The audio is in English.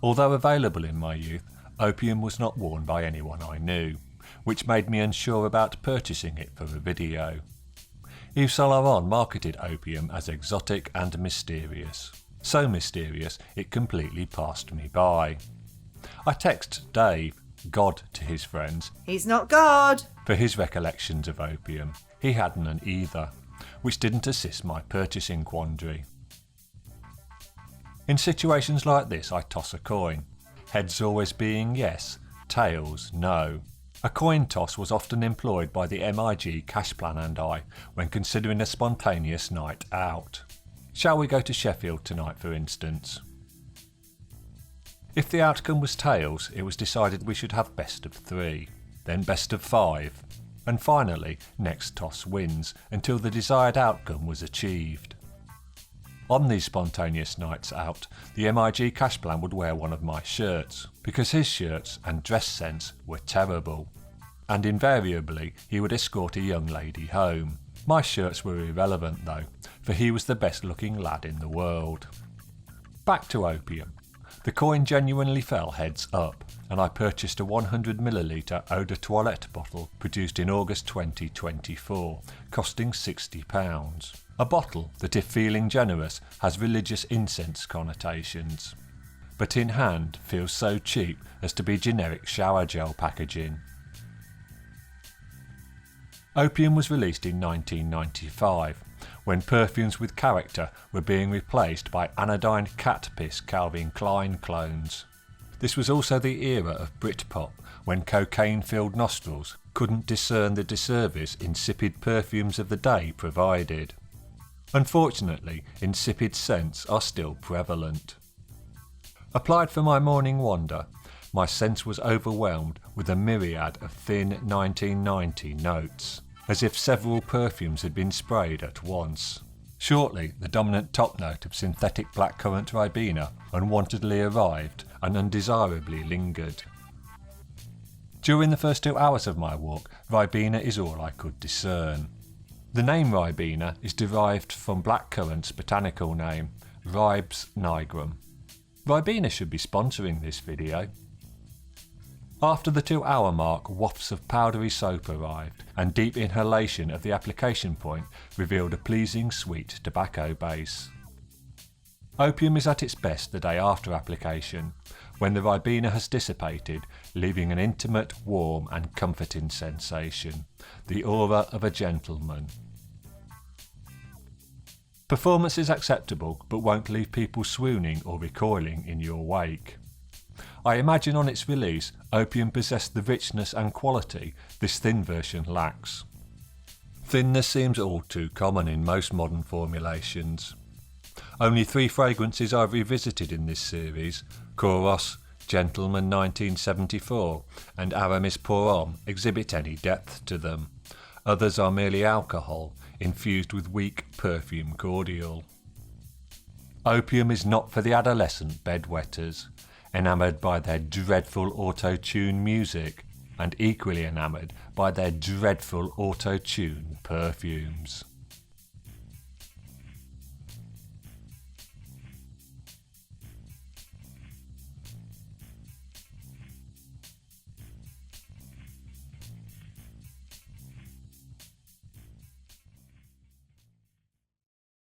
Although available in my youth, opium was not worn by anyone I knew, which made me unsure about purchasing it for a video. Yves Saint Laurent marketed opium as exotic and mysterious. So mysterious it completely passed me by. I text Dave, God to his friends, He's not God, for his recollections of opium. He had none either, which didn't assist my purchasing quandary. In situations like this I toss a coin, heads always being yes, tails no. A coin toss was often employed by the MIG cash plan and I when considering a spontaneous night out. Shall we go to Sheffield tonight, for instance? If the outcome was tails, it was decided we should have best of 3, then best of 5, and finally next toss wins until the desired outcome was achieved. On these spontaneous nights out, the MIG cash plan would wear one of my shirts, because his shirts and dress sense were terrible. And invariably he would escort a young lady home. My shirts were irrelevant though, for he was the best looking lad in the world. Back to opium. The coin genuinely fell heads up, and I purchased a 100ml eau de toilette bottle produced in August 2024, costing £60. A bottle that, if feeling generous, has religious incense connotations, but in hand feels so cheap as to be generic shower gel packaging. Opium was released in 1995, when perfumes with character were being replaced by anodyne cat piss Calvin Klein clones. This was also the era of Britpop, when cocaine-filled nostrils couldn't discern the disservice insipid perfumes of the day provided. Unfortunately, insipid scents are still prevalent. Applied for my morning wander, my sense was overwhelmed with a myriad of thin 1990 notes, as if several perfumes had been sprayed at once. Shortly, the dominant top note of synthetic blackcurrant Ribena unwantedly arrived and undesirably lingered. During the first 2 hours of my walk, Ribena is all I could discern. The name Ribena is derived from blackcurrant's botanical name, Ribes nigrum. Ribena should be sponsoring this video. After the 2 hour mark, wafts of powdery soap arrived, and deep inhalation of the application point revealed a pleasing sweet tobacco base. Opium is at its best the day after application, when the Ribena has dissipated, leaving an intimate, warm and comforting sensation, the aura of a gentleman. Performance is acceptable, but won't leave people swooning or recoiling in your wake. I imagine on its release, opium possessed the richness and quality this thin version lacks. Thinness seems all too common in most modern formulations. Only 3 fragrances I've revisited in this series, Kouros, Gentleman 1974 and Aramis Pour Homme, exhibit any depth to them. Others are merely alcohol, infused with weak perfume cordial. Opium is not for the adolescent bedwetters, enamoured by their dreadful auto-tune music, and equally enamoured by their dreadful auto-tune perfumes.